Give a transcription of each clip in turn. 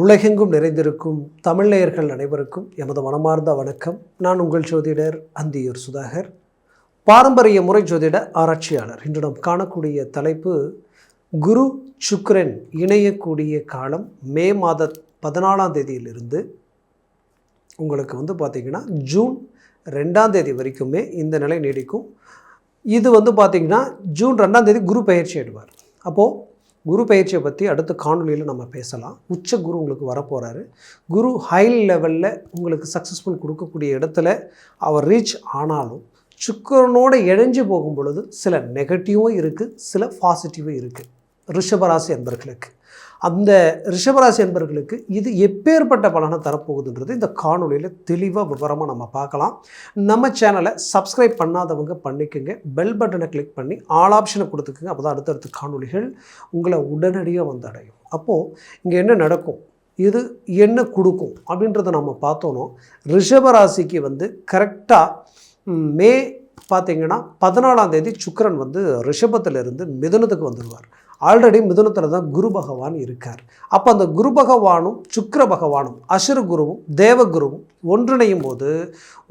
உலகெங்கும் நிறைந்திருக்கும் தமிழ் நேயர்கள் அனைவருக்கும் எமது மனமார்ந்த வணக்கம். நான் உங்கள் ஜோதிடர் அந்தியூர் சுதாகர், பாரம்பரிய முறை ஜோதிட ஆராய்ச்சியாளர். இன்று நாம் காணக்கூடிய தலைப்பு குரு சுக்கிரன் இணையக்கூடிய காலம் மே மாத 14ஆம் தேதியிலிருந்து உங்களுக்கு பார்த்திங்கன்னா ஜூன் 2ஆம் தேதி வரைக்குமே இந்த நிலை நீடிக்கும். இது பார்த்திங்கன்னா ஜூன் 2ஆம் தேதி குரு பெயர்ச்சி ஆயிடுவார். அப்போது குரு பயிற்சியை பற்றி அடுத்த காணொலியில் நம்ம பேசலாம். உச்ச குரு உங்களுக்கு வரப்போகிறாரு. குரு ஹை லெவலில் உங்களுக்கு சக்ஸஸ்ஃபுல் கொடுக்கக்கூடிய இடத்துல அவர் ரீச் ஆனாலும் சுக்கிரனோடு இணைஞ்சு போகும் பொழுது சில நெகட்டிவும் இருக்குது, சில பாசிட்டிவும் இருக்குது. ரிஷபராசி அன்பர்களுக்கு, அந்த ரிஷபராசி அன்பர்களுக்கு இது எப்பேற்பட்ட பலனை தரப்போகுதுன்றது இந்த காணொலியில் தெளிவாக விவரமாக நம்ம பார்க்கலாம். நம்ம சேனலை சப்ஸ்கிரைப் பண்ணாதவங்க பண்ணிக்கோங்க, பெல் பட்டனை கிளிக் பண்ணி ஆல் ஆப்ஷனை கொடுத்துக்குங்க. அப்போ தான் அடுத்தடுத்த காணொலிகள் உங்களை உடனடியாக அடையும். அப்போது இங்கே என்ன நடக்கும், இது என்ன கொடுக்கும் அப்படின்றத நம்ம பார்த்தோன்னா, ரிஷபராசிக்கு கரெக்டாக மே பார்த்திங்கன்னா 14ஆம் தேதி சுக்கிரன் ரிஷபத்திலிருந்து மிதுனத்துக்கு வந்துடுவார். ஆல்ரெடி மிதுனத்தில் தான் குரு பகவான் இருக்கார். அப்போ அந்த குரு பகவானும் சுக்கிர பகவானும் அசுர குருவும் தேவகுருவும் ஒன்றிணையும் போது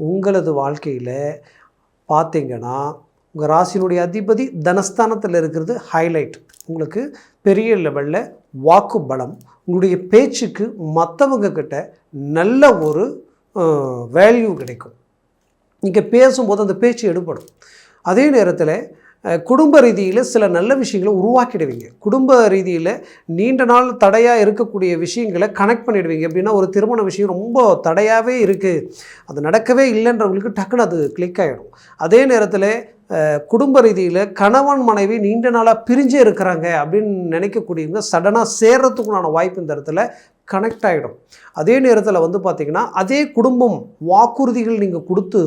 உங்களது வாழ்க்கையில் பார்த்திங்கன்னா உங்கள் ராசியினுடைய அதிபதி தனஸ்தானத்தில் இருக்கிறது ஹைலைட். உங்களுக்கு பெரிய லெவலில் வாக்கு பலம், உங்களுடைய பேச்சுக்கு மற்றவங்க கிட்ட நல்ல ஒரு வேல்யூ கிடைக்கும். நீங்கள் பேசும்போது அந்த பேச்சு எடுபடும். அதே நேரத்தில் குடும்ப ரீதியில் சில நல்ல விஷயங்களை உருவாக்கிடுவீங்க. குடும்ப ரீதியில் நீண்ட நாள் தடையாக இருக்கக்கூடிய விஷயங்களை கனெக்ட் பண்ணிடுவீங்க. அப்படின்னா ஒரு திருமண விஷயம் ரொம்ப தடையாகவே இருக்குது, அது நடக்கவே இல்லைன்றவங்களுக்கு டக்குன்னு அது கிளிக் ஆகிடும். அதே நேரத்தில் குடும்ப ரீதியில் கணவன் மனைவி நீண்ட நாளாக பிரிஞ்சே இருக்கிறாங்க அப்படின்னு நினைக்கக்கூடியவங்க சடனாக சேர்றதுக்குண்டான வாய்ப்பு இந்த இடத்துல கனெக்ட் ஆகிடும். அதே நேரத்தில் பார்த்திங்கன்னா அதே குடும்பம் வாக்குறுதிகள் நீங்கள் கொடுத்து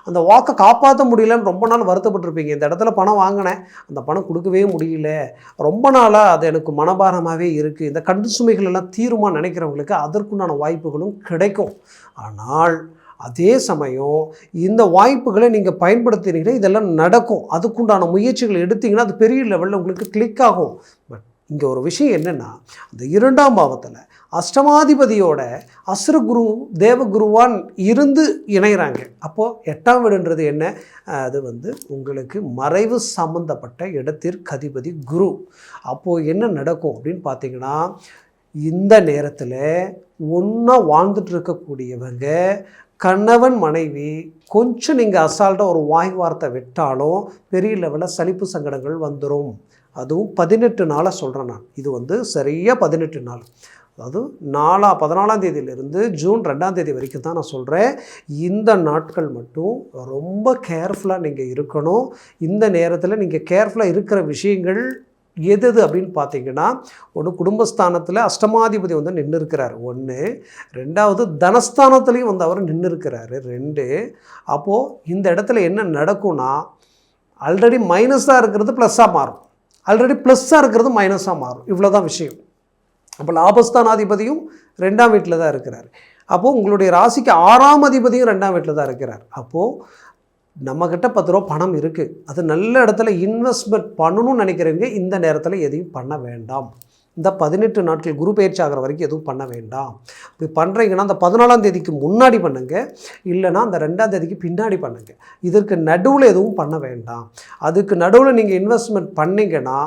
அந்த வாக்கை காப்பாற்ற முடியலன்னு ரொம்ப நாள் வருத்தப்பட்டிருப்பீங்க. இந்த இடத்துல பணம் வாங்கினேன், அந்த பணம் கொடுக்கவே முடியல, ரொம்ப நாளாக அது எனக்கு மனபாரமாகவே இருக்குது, இந்த கண்டு சுமைகள் எல்லாம் தீருமா நினைக்கிறவங்களுக்கு அதற்குண்டான வாய்ப்புகளும் கிடைக்கும். ஆனால் அதே சமயம் இந்த வாய்ப்புகளை நீங்கள் பயன்படுத்தினீங்கன்னா இதெல்லாம் நடக்கும். அதுக்குண்டான முயற்சிகள் எடுத்திங்கன்னா அது பெரிய லெவலில் உங்களுக்கு கிளிக் ஆகும். பட் இங்கே ஒரு விஷயம் என்னென்னா, அந்த 2ஆம் பாவத்தில் அஷ்டமாதிபதியோட அசுர குரு தேவகுருவான் இருந்து இணைகிறாங்க. அப்போது 8ஆம் வீடுன்றது என்ன, அது உங்களுக்கு மறைவு சம்பந்தப்பட்ட இடத்திற்கு அதிபதி குரு. அப்போது என்ன நடக்கும் அப்படின்னு பார்த்தீங்கன்னா, இந்த நேரத்தில் ஒன்றா வாழ்ந்துட்டு இருக்கக்கூடியவங்க கணவன் மனைவி கொஞ்சம் நீங்கள் அசால்ட்டாக ஒரு வாய் வார்த்தை விட்டாலும் பெரிய லெவலில் சலிப்பு சங்கடங்கள் வந்துடும். அதுவும் 18 நாளாக சொல்கிறேன் நான். இது சரியாக 18 நாள், அதாவது 14ஆம் தேதியிலிருந்து ஜூன் 2ஆம் தேதி வரைக்கும் தான் நான் சொல்கிறேன். இந்த நாட்கள் மட்டும் ரொம்ப கேர்ஃபுல்லாக நீங்கள் இருக்கணும். இந்த நேரத்தில் நீங்கள் கேர்ஃபுல்லாக இருக்கிற விஷயங்கள் எது அப்படின்னு பார்த்தீங்கன்னா, ஒன்று குடும்பஸ்தானத்தில் அஷ்டமாதிபதி நின்று இருக்கிறார், 1. 2வது தனஸ்தானத்துலேயும் அவர் நின்று இருக்கிறாரு, 2. அப்போது இந்த இடத்துல என்ன நடக்கும்னா, ஆல்ரெடி மைனஸாக இருக்கிறது ப்ளஸ்ஸாக மாறும், ஆல்ரெடி ப்ளஸ்ஸாக இருக்கிறது மைனஸாக மாறும். இவ்வளோ தான் விஷயம். அப்போ லாபஸ்தானாதிபதியும் 2ஆம் வீட்டில் தான் இருக்கிறார். அப்போது உங்களுடைய ராசிக்கு 6ஆம் அதிபதியும் 2ஆம் வீட்டில் தான் இருக்கிறார். அப்போது நம்மக்கிட்ட 10 ரூபா பணம் இருக்குது, அது நல்ல இடத்துல இன்வெஸ்ட்மெண்ட் பண்ணணும்னு நினைக்கிறவங்க இந்த நேரத்தில் எதையும் பண்ண வேண்டாம். இந்த 18 நாட்கள் குரு பயிற்சி ஆகிற வரைக்கும் எதுவும் பண்ண வேண்டாம். இப்படி பண்ணுறீங்கன்னா அந்த 14ஆம் தேதிக்கு முன்னாடி பண்ணுங்கள், இல்லைனா அந்த 2ஆம் தேதிக்கு பின்னாடி பண்ணுங்கள். இதற்கு நடுவில் எதுவும் பண்ண வேண்டாம். அதுக்கு நடுவில் நீங்கள் இன்வெஸ்ட்மெண்ட் பண்ணிங்கன்னா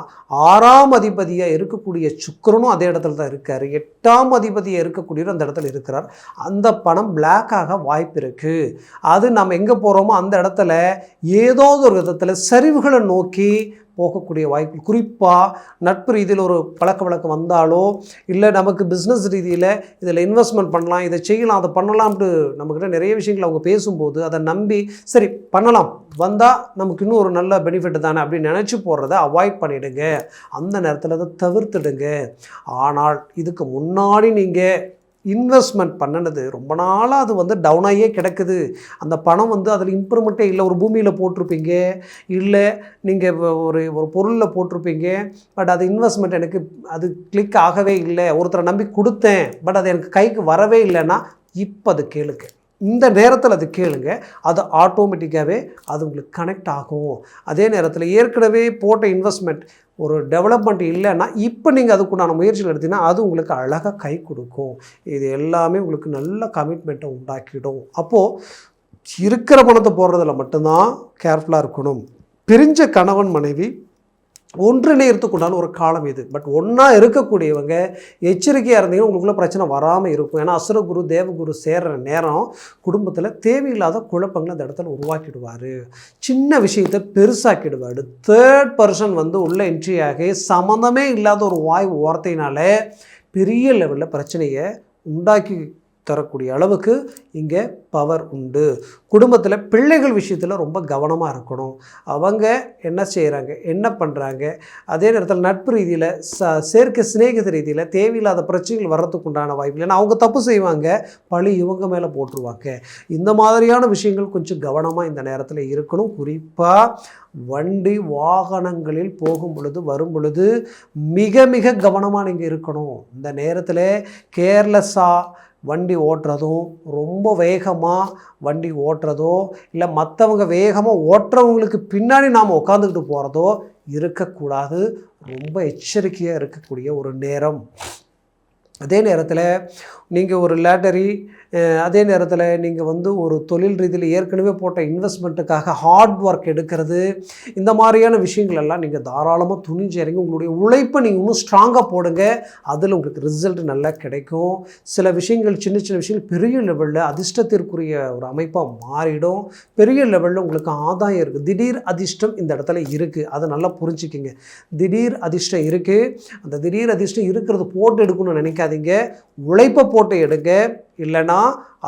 6ஆம் அதிபதியாக இருக்கக்கூடிய சுக்கிரனும் அதே இடத்துல தான் இருக்கார், 8ஆம் அதிபதியாக இருக்கக்கூடியவர் அந்த இடத்துல இருக்கிறார். அந்த பணம் பிளாக்காக வாய்ப்பு இருக்குது. அது நம்ம எங்கே போகிறோமோ அந்த இடத்துல ஏதோ ஒரு விதத்தில் சரிவுகளை நோக்கி போகக்கூடிய வாய்ப்பு. குறிப்பாக நட்பு ரீதியில் ஒரு பழக்க வழக்கம் வந்தாலோ, இல்லை நமக்கு பிஸ்னஸ் ரீதியில் இதில் இன்வெஸ்ட்மெண்ட் பண்ணலாம், இதை செய்யலாம், அதை பண்ணலாம்ட்டு நம்மக்கிட்ட நிறைய விஷயங்கள் அவங்க பேசும்போது அதை நம்பி சரி பண்ணலாம், வந்தால் நமக்கு இன்னும் ஒரு நல்ல பெனிஃபிட் தானே அப்படின்னு நினச்சி போடுறத அவாய்ட் பண்ணிவிடுங்க. அந்த நேரத்தில் அதை தவிர்த்துடுங்க. ஆனால் இதுக்கு முன்னாடி நீங்கள் இன்வெஸ்ட்மெண்ட் பண்ணினது ரொம்ப நாளாக அது டவுன் ஆகியே கிடக்குது, அந்த பணம் அதில் இம்ப்ரூவ்மெண்ட்டே இல்லை. ஒரு பூமியில் போட்டிருப்பீங்க, இல்லை நீங்கள் ஒரு பொருளில் போட்டிருப்பீங்க, பட் அது இன்வெஸ்ட்மெண்ட் எனக்கு அது கிளிக் ஆகவே இல்லை. ஒருத்தரை நம்பி கொடுத்தேன், பட் அது எனக்கு கைக்கு வரவே இல்லைன்னா இப்போ அது கேளுங்க. இந்த நேரத்தில் அது கேளுங்க, அது ஆட்டோமேட்டிக்காகவே அது உங்களுக்கு கனெக்ட் ஆகும். அதே நேரத்தில் ஏற்கனவே போட்ட இன்வெஸ்ட்மெண்ட் ஒரு டெவலப்மெண்ட் இல்லைன்னா இப்போ நீங்கள் அதுக்குண்டான முயற்சிகள் எடுத்தீங்கன்னா அது உங்களுக்கு அழகாக கை கொடுக்கும். இது எல்லாமே உங்களுக்கு நல்ல கமிட்மெண்ட்டை உண்டாக்கிடும். அப்போது இருக்கிற பணத்தை போடுறதுல மட்டும்தான் கேர்ஃபுல்லாக இருக்கணும். பிரிஞ்ச கணவன் மனைவி ஒன்றிணையறதுக்குண்டான ஒரு காலம் இது. பட் ஒன்றா இருக்கக்கூடியவங்க எச்சரிக்கையாக இருந்தீங்கன்னா உங்களுக்குள்ள பிரச்சனை வராமல் இருக்கும். ஏன்னா அசுரகுரு தேவகுரு சேர்கிற நேரம் குடும்பத்தில் தேவையில்லாத குழப்பங்களை அந்த இடத்துல உருவாக்கிடுவார். சின்ன விஷயத்தை பெருசாக்கிடுவார். தேர்ட் பர்சன் உள்ளே என்ட்ரி ஆகி சம்மந்தமே இல்லாத ஒரு வாய் வார்த்தையினால பெரிய லெவலில் பிரச்சனையை உண்டாக்கி தரக்கூடிய அளவுக்கு இங்கே பவர் உண்டு. குடும்பத்தில் பிள்ளைகள் விஷயத்தில் ரொம்ப கவனமாக இருக்கணும். அவங்க என்ன செய்கிறாங்க, என்ன பண்ணுறாங்க, அதே நேரத்தில் நட்பு ரீதியில் சேர்க்கை சிநேகித ரீதியில் தேவையில்லாத பிரச்சனைகள் வர்றதுக்கு உண்டான வாய்ப்பு இல்லை. ஏன்னா அவங்க தப்பு செய்வாங்க, பழி இவங்க மேலே போட்டுருவாங்க. இந்த மாதிரியான விஷயங்கள் கொஞ்சம் கவனமாக இந்த நேரத்தில் இருக்கணும். குறிப்பாக வண்டி வாகனங்களில் போகும் பொழுது வரும் பொழுது மிக மிக கவனமாக நீங்கள் இருக்கணும். இந்த நேரத்தில் கேர்லெஸ்ஸாக வண்டி ஓட்டுறதும், ரொம்ப வேகமாக வண்டி ஓட்டுறதோ, இல்லை மற்றவங்க வேகமாக ஓட்டுறவங்களுக்கு பின்னாடி நாம் உட்காந்துக்கிட்டு போகிறதோ இருக்கக்கூடாது. ரொம்ப எச்சரிக்கையாக இருக்கக்கூடிய ஒரு நேரம். அதே நேரத்தில் நீங்கள் ஒரு லேட்டரி, அதே நேரத்தில் நீங்கள் ஒரு தொழில் ரீதியில் ஏற்கனவே போட்ட இன்வெஸ்ட்மெண்ட்டுக்காக ஹார்ட் ஒர்க் எடுக்கிறது, இந்த மாதிரியான விஷயங்கள் எல்லாம் நீங்கள் தாராளமாக துணிஞ்சு இறங்கி உங்களுடைய உழைப்பை நீங்கள் இன்னும் ஸ்ட்ராங்காக போடுங்க. அதில் உங்களுக்கு ரிசல்ட் நல்லா கிடைக்கும். சில விஷயங்கள் சின்ன சின்ன விஷயங்கள் பெரிய லெவலில் அதிர்ஷ்டத்திற்குரிய ஒரு அமைப்பாக மாறிடும். பெரிய லெவலில் உங்களுக்கு ஆதாயம் இருக்குது. திடீர் அதிர்ஷ்டம் இந்த இடத்துல இருக்குது. அதை நல்லா புரிஞ்சுக்கிங்க. திடீர் அதிர்ஷ்டம் இருக்குது. அந்த திடீர் அதிர்ஷ்டம் இருக்கிறது போட்டு எடுக்கணும்னு நினைக்காதீங்க. உழைப்பை போட்டு எடுங்க. இல்லைனா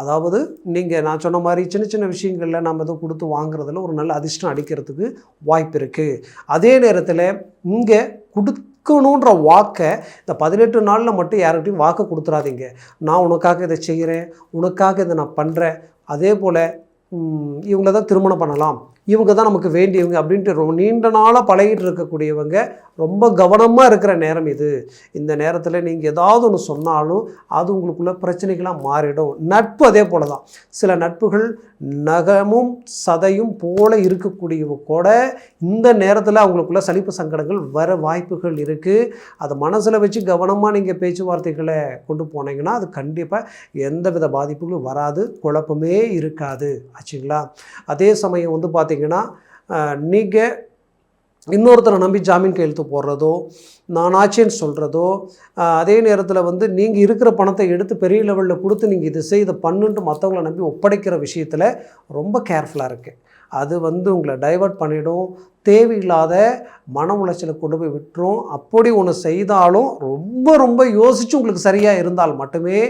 அதாவது நீங்கள் நான் சொன்ன மாதிரி சின்ன சின்ன விஷயங்களில் நம்ம எதுவும் கொடுத்து வாங்குறதுல ஒரு நல்ல அதிர்ஷ்டம் அடிக்கிறதுக்கு வாய்ப்பு இருக்குது. அதே நேரத்தில் இங்கே கொடுக்கணுன்ற வாக்கை இந்த 18 நாளில் மட்டும் யார்கிட்டையும் வாக்கை கொடுத்துடாதீங்க. நான் உனக்காக இதை செய்கிறேன், உனக்காக இதை நான் பண்ணுறேன், அதே போல் இவங்கள தான் திருமணம் பண்ணலாம், இவங்க தான் நமக்கு வேண்டியவங்க அப்படின்ட்டு ரொம்ப நீண்ட நாளாக பழகிட்டு இருக்கக்கூடியவங்க ரொம்ப கவனமாக இருக்கிற நேரம் இது. இந்த நேரத்தில் நீங்கள் ஏதாவது ஒன்று சொன்னாலும் அது உங்களுக்குள்ள பிரச்சனைகளாக மாறிடும். நட்பு அதே போல தான். சில நட்புகள் நகமும் சதையும் போல இருக்கக்கூடியவங்க கூட இந்த நேரத்தில் அவங்களுக்குள்ள சலிப்பு சங்கடங்கள் வர வாய்ப்புகள் இருக்குது. அதை மனசில் வச்சு கவனமாக நீங்கள் பேச்சுவார்த்தைகளை கொண்டு போனீங்கன்னா அது கண்டிப்பாக எந்த வித பாதிப்புகளும் வராது, குழப்பமே இருக்காது. ஆச்சுங்களா? அதே சமயம் பார்த்தீங்கன்னா நீங்கள் இன்னொருத்தரை நம்பி ஜாமீன் கையெழுத்து போடுறதோ, நானாச்சேன்னு சொல்கிறதோ, அதே நேரத்தில் நீங்கள் இருக்கிற பணத்தை எடுத்து பெரிய லெவலில் கொடுத்து நீங்கள் இதை செய், இதை பண்ணுன்ட்டு மற்றவங்கள நம்பி ஒப்படைக்கிற விஷயத்தில் ரொம்ப கேர்ஃபுல்லாக இருக்குது. அது உங்களை டைவர்ட் பண்ணிடும். தேவையில்லாத மன உளைச்சலை கொண்டு போய் விட்டுரும். அப்படி ஒன்று செய்தாலும் ரொம்ப ரொம்ப யோசித்து உங்களுக்கு சரியாக இருந்தால் மட்டுமே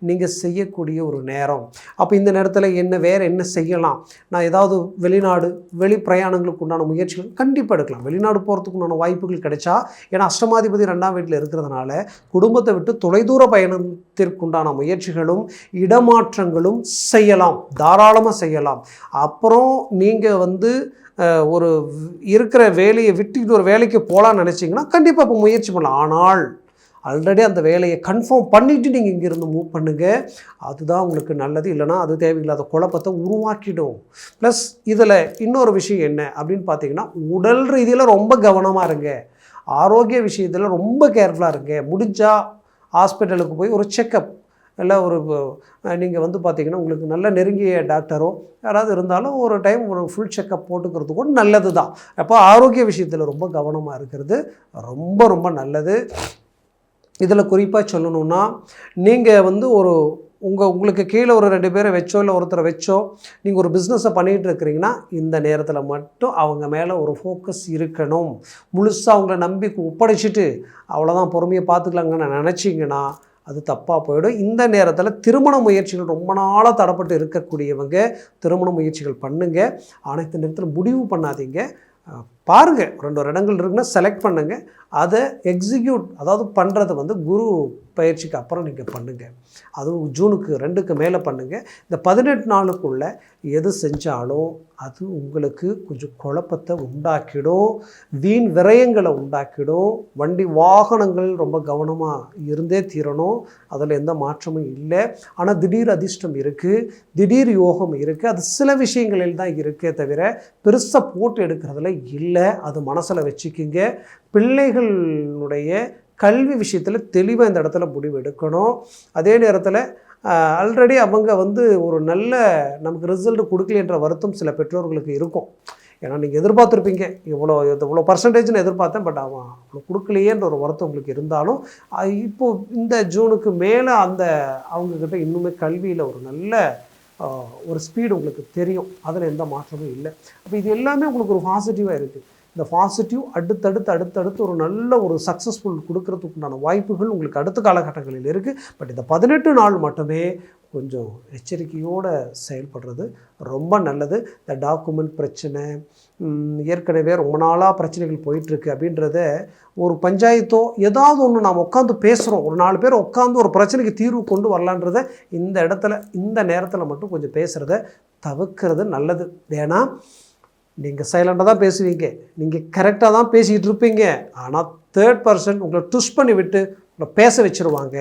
நீங்கள் செய்யக்கூடிய ஒரு நேரம். அப்போ இந்த நேரத்தில் வேறு என்ன செய்யலாம்? நான் ஏதாவது வெளிநாடு வெளி பிரயாணங்களுக்கு உண்டான முயற்சிகள் கண்டிப்பாக எடுக்கலாம். வெளிநாடு போகிறதுக்கு உண்டான வாய்ப்புகள் கிடைச்சா, ஏன்னா அஷ்டமாதிபதி 2ஆம் வீட்டில் இருக்கிறதுனால குடும்பத்தை விட்டு தொலைதூர பயணத்திற்குண்டான முயற்சிகளும் இடமாற்றங்களும் செய்யலாம், தாராளமாக செய்யலாம். அப்புறம் நீங்கள் ஒரு இருக்கிற வேலையை விட்டு ஒரு வேலைக்கு போகலான்னு நினச்சிங்கன்னா கண்டிப்பாக இப்போ முயற்சி பண்ணலாம். ஆனால் ஆல்ரெடி அந்த வேலையை கன்ஃபார்ம் பண்ணிவிட்டு நீங்கள் இங்கேருந்து மூவ் பண்ணுங்கள். அதுதான் உங்களுக்கு நல்லது. இல்லைனா அது தேவையில்லாத குழப்பத்தை உருவாக்கிடும். ப்ளஸ் இதில் இன்னொரு விஷயம் என்ன அப்படின்னு பார்த்தீங்கன்னா, உடல் ரீதியில் ரொம்ப கவனமாக இருங்க. ஆரோக்கிய விஷயத்தில் ரொம்ப கேர்ஃபுல்லாக இருங்க. முடிஞ்சால் ஹாஸ்பிட்டலுக்கு போய் ஒரு செக்கப், இல்லை ஒரு நீங்கள் பார்த்தீங்கன்னா உங்களுக்கு நல்ல நெருங்கிய டாக்டரோ யாராவது இருந்தாலும் ஒரு டைம் ஒரு ஃபுல் செக்கப் போட்டுக்கிறது கூட நல்லது தான். அப்போ ஆரோக்கிய விஷயத்தில் ரொம்ப கவனமாக இருக்கிறது ரொம்ப ரொம்ப நல்லது. இதில் குறிப்பாக சொல்லணுன்னா, நீங்கள் ஒரு உங்களுக்கு கீழே ஒரு 2 பேரை வச்சோ இல்லை ஒருத்தரை வச்சோ நீங்கள் ஒரு பிஸ்னஸை பண்ணிகிட்டு இருக்கிறீங்கன்னா இந்த நேரத்தில் மட்டும் அவங்க மேலே ஒரு ஃபோக்கஸ் இருக்கணும். முழுசாக அவங்கள நம்பி ஒப்படைச்சிட்டு அவ்வளோதான் பொறுமையை பார்த்துக்கலாங்கன்னு நினச்சிங்கன்னா அது தப்பாக போயிடும். இந்த நேரத்தில் திருமண முயற்சிகள் ரொம்ப நாளாக தடப்பட்டு இருக்கக்கூடியவங்க திருமண முயற்சிகள் பண்ணுங்கள். ஆனால் இந்த நேரத்தில் முடிவு பண்ணாதீங்க. பாருங்கள், 2 இடங்கள் இருக்குன்னா செலக்ட் பண்ணுங்கள். அதை எக்ஸிக்யூட் அதாவது பண்ணுறது குரு பயிற்சிக்கு அப்புறம் நீங்கள் பண்ணுங்கள். அதுவும் ஜூனுக்கு 2க்கு மேலே பண்ணுங்கள். இந்த 18 நாளுக்குள்ளே எது செஞ்சாலும் அது உங்களுக்கு கொஞ்சம் குழப்பத்தை உண்டாக்கிடும், வீண் விரயங்களை உண்டாக்கிடும். வண்டி வாகனங்கள் ரொம்ப கவனமாக இருந்தே தீரணும். அதில் எந்த மாற்றமும் இல்லை. ஆனால் திடீர் அதிர்ஷ்டம் இருக்குது, திடீர் யோகம் இருக்குது. அது சில விஷயங்களில் தான் இருக்கே தவிர பெருசாக போட்டு எடுக்கிறதுல இல்லை. இல்லை. அது மனசில் வச்சுக்கிங்க. பிள்ளைகளுடைய கல்வி விஷயத்தில் தெளிவாக இந்த இடத்துல முடிவு எடுக்கணும். அதே நேரத்தில் ஆல்ரெடி அவங்க ஒரு நல்ல நமக்கு ரிசல்ட் கொடுக்கலன்ற வருத்தம் சில பெற்றோர்களுக்கு இருக்கும். ஏன்னா நீங்கள் எதிர்பார்த்துருப்பீங்க, இவ்வளோ பர்சன்டேஜ்னு எதிர்பார்த்தேன், பட் அவன் அவ்வளோ கொடுக்கலையேன்ற ஒரு வருத்தம் உங்களுக்கு இருந்தாலும் இப்போது இந்த ஜூனுக்கு மேலே அவங்கக்கிட்ட இன்னுமே கல்வியில் ஒரு நல்ல ஒரு ஸ்பீடு உங்களுக்கு தெரியும். அதில் எந்த மாற்றமும் இல்லை. அப்போ இது எல்லாமே உங்களுக்கு ஒரு பாசிட்டிவாக இருக்குது. இந்த பாசிட்டிவ் அடுத்தடுத்து ஒரு நல்ல ஒரு சக்ஸஸ்ஃபுல் கொடுக்கறதுக்குண்டான வாய்ப்புகள் உங்களுக்கு அடுத்த காலகட்டங்களில் இருக்குது. பட் இந்த 18 நாள் மட்டுமே கொஞ்சம் எச்சரிக்கையோடு செயல்படுறது ரொம்ப நல்லது. இந்த டாக்குமெண்ட் பிரச்சனை, ஏற்கனவே ரொம்ப நாளாக பிரச்சனைகள் போயிட்டுருக்கு அப்படின்றத ஒரு பஞ்சாயத்தோ ஏதாவது ஒன்று நாம் உட்காந்து பேசுகிறோம், ஒரு 4 பேர் உட்காந்து ஒரு பிரச்சனைக்கு தீர்வு கொண்டு வரலான்றத இந்த இடத்துல இந்த நேரத்தில் மட்டும் கொஞ்சம் பேசுகிறத தவிர்க்கிறது நல்லது. ஏன்னா நீங்கள் சைலண்டாக தான் பேசுவீங்க, நீங்கள் கரெக்டாக தான் பேசிக்கிட்டு இருப்பீங்க. ஆனால் தேர்ட் பர்சன் உங்களை ட்விஸ்ட் பண்ணி விட்டு உங்களை பேச வச்சுருவாங்க.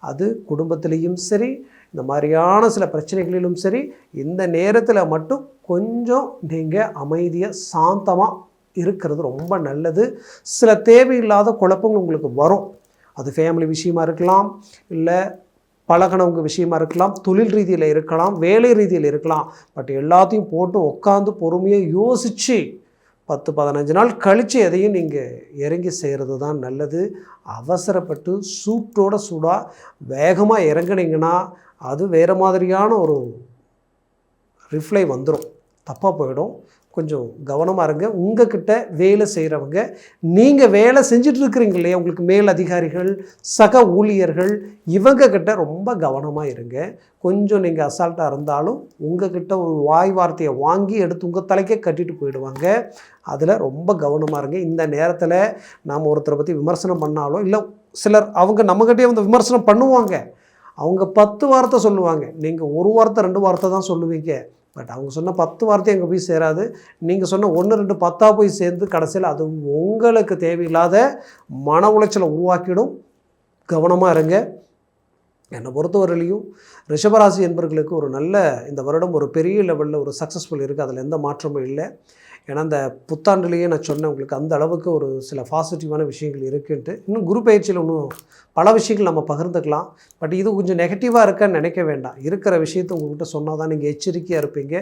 அது குடும்பத்துலேயும் சரி, இந்த மாதிரியான சில பிரச்சனைகளிலும் சரி, இந்த நேரத்தில் மட்டும் கொஞ்சம் நீங்கள் அமைதியாக சாந்தமாக இருக்கிறது ரொம்ப நல்லது. சில தேவையில்லாத குழப்பங்கள் உங்களுக்கு வரும். அது ஃபேமிலி விஷயமா இருக்கலாம், இல்லை பழகினவங்க விஷயமா இருக்கலாம், தொழில் ரீதியில் இருக்கலாம், வேலை ரீதியில் இருக்கலாம். பட் எல்லாத்தையும் போட்டு உட்காந்து பொறுமையாக யோசித்து 10-15 நாள் கழித்து எதையும் நீங்கள் இறங்கி செய்கிறது தான் நல்லது. அவசரப்பட்டு சூட்டோட சூடாக வேகமாக இறங்குனீங்கன்னா அது வேறு மாதிரியான ஒரு ரிப்ளை வந்துடும், தப்பாக போயிடும். கொஞ்சம் கவனமாக இருங்க. உங்ககிட்ட வேலை செய்கிறவங்க, நீங்கள் வேலை செஞ்சிட்ருக்கிறீங்க இல்லையா, உங்களுக்கு மேல் அதிகாரிகள், சக ஊழியர்கள், இவங்கக்கிட்ட ரொம்ப கவனமாக இருங்க. கொஞ்சம் நீங்கள் அசால்ட்டாக இருந்தாலும் உங்ககிட்ட ஒரு வாய் வார்த்தையை வாங்கி எடுத்து உங்கள் தலைக்கே கட்டிட்டு போயிடுவாங்க. அதில் ரொம்ப கவனமாக இருங்க. இந்த நேரத்தில் நாம் ஒருத்தரை பற்றி விமர்சனம் பண்ணாலும், இல்லை சிலர் அவங்க நம்மகிட்டே விமர்சனம் பண்ணுவாங்க. அவங்க 10 வார்த்தை சொல்லுவாங்க, நீங்கள் 1 வார்த்தை 2 வார்த்தை தான் சொல்லுவீங்க. பட் அவங்க சொன்ன 10 வார்த்தை அங்கே போய் சேராது. நீங்கள் சொன்ன 1 2 10 போய் சேர்ந்து கடைசியில் அது உங்களுக்கு தேவையில்லாத மன உளைச்சலை உருவாக்கிடும். கவனமாக இருங்க. என்னை பொறுத்தவரையிலையும் ரிஷபராசி என்பவர்களுக்கு ஒரு நல்ல இந்த வருடம் ஒரு பெரிய லெவலில் ஒரு சக்ஸஸ்ஃபுல் இருக்குது. அதில் எந்த மாற்றமும் இல்லை. ஏன்னா இந்த புத்தாண்டுலேயே நான் சொன்னேன் உங்களுக்கு அந்த அளவுக்கு ஒரு சில பாசிட்டிவான விஷயங்கள் இருக்குன்ட்டு. இன்னும் குரு பயிற்சியில் இன்னும் பல விஷயங்கள் நம்ம பகிர்ந்துக்கலாம். பட் இது கொஞ்சம் நெகட்டிவாக இருக்கான்னு நினைக்க வேண்டாம். இருக்கிற விஷயத்தை உங்கள்கிட்ட சொன்னால் தான் நீங்கள் எச்சரிக்கையாக இருப்பீங்க.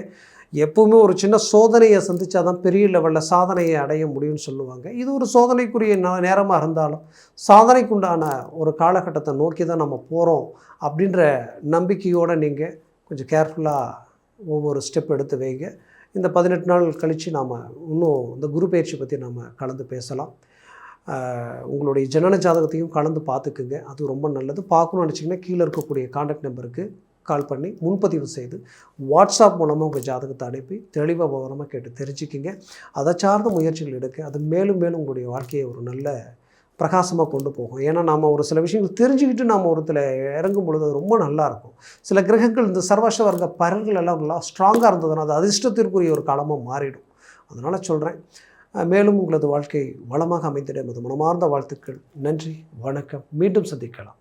எப்போவுமே ஒரு சின்ன சோதனையை சந்தித்தா தான் பெரிய லெவலில் சாதனையை அடைய முடியும்னு சொல்லுவாங்க. இது ஒரு சோதனைக்குரிய நேரமாக இருந்தாலும் சாதனைக்குண்டான ஒரு காலகட்டத்தை நோக்கி தான் நம்ம போகிறோம் அப்படின்ற நம்பிக்கையோடு நீங்கள் கொஞ்சம் கேர்ஃபுல்லாக ஒவ்வொரு ஸ்டெப் எடுத்து வைங்க. இந்த 18 நாள் கழித்து நாம் இன்னும் இந்த குரு பயிற்சி பற்றி நாம் கலந்து பேசலாம். உங்களுடைய ஜனன ஜாதகத்தையும் கலந்து பார்த்துக்குங்க, அது ரொம்ப நல்லது. பார்க்கணும்னு நினச்சிங்கன்னா கீழே இருக்கக்கூடிய கான்டாக்ட் நம்பருக்கு கால் பண்ணி முன்பதிவு செய்து வாட்ஸ்அப் மூலமாக உங்கள் ஜாதகத்தை அனுப்பி தெளிவாக விவரமாக கேட்டு தெரிஞ்சுக்கிங்க. அதை சார்ந்த முயற்சிகள் எடுக்க அது மேலும் மேலும் உங்களுடைய வாழ்க்கையை ஒரு நல்ல பிரகாசமாக கொண்டு போகும். ஏன்னா நாம் ஒரு சில விஷயங்கள் தெரிஞ்சுக்கிட்டு நாம் ஒருத்தில் இறங்கும் பொழுது அது ரொம்ப நல்லாயிருக்கும். சில கிரகங்கள் இந்த சர்வச வர்க்க பலன்கள் எல்லாம் நல்லா ஸ்ட்ராங்காக இருந்ததுன்னா அது அதிர்ஷ்டத்திற்குரிய ஒரு காலமாக மாறிடும். அதனால் சொல்கிறேன், மேலும் உங்களது வாழ்க்கை வளமாக அமைந்திட எமது மனமார்ந்த வாழ்த்துக்கள். நன்றி, வணக்கம். மீண்டும் சந்திக்கலாம்.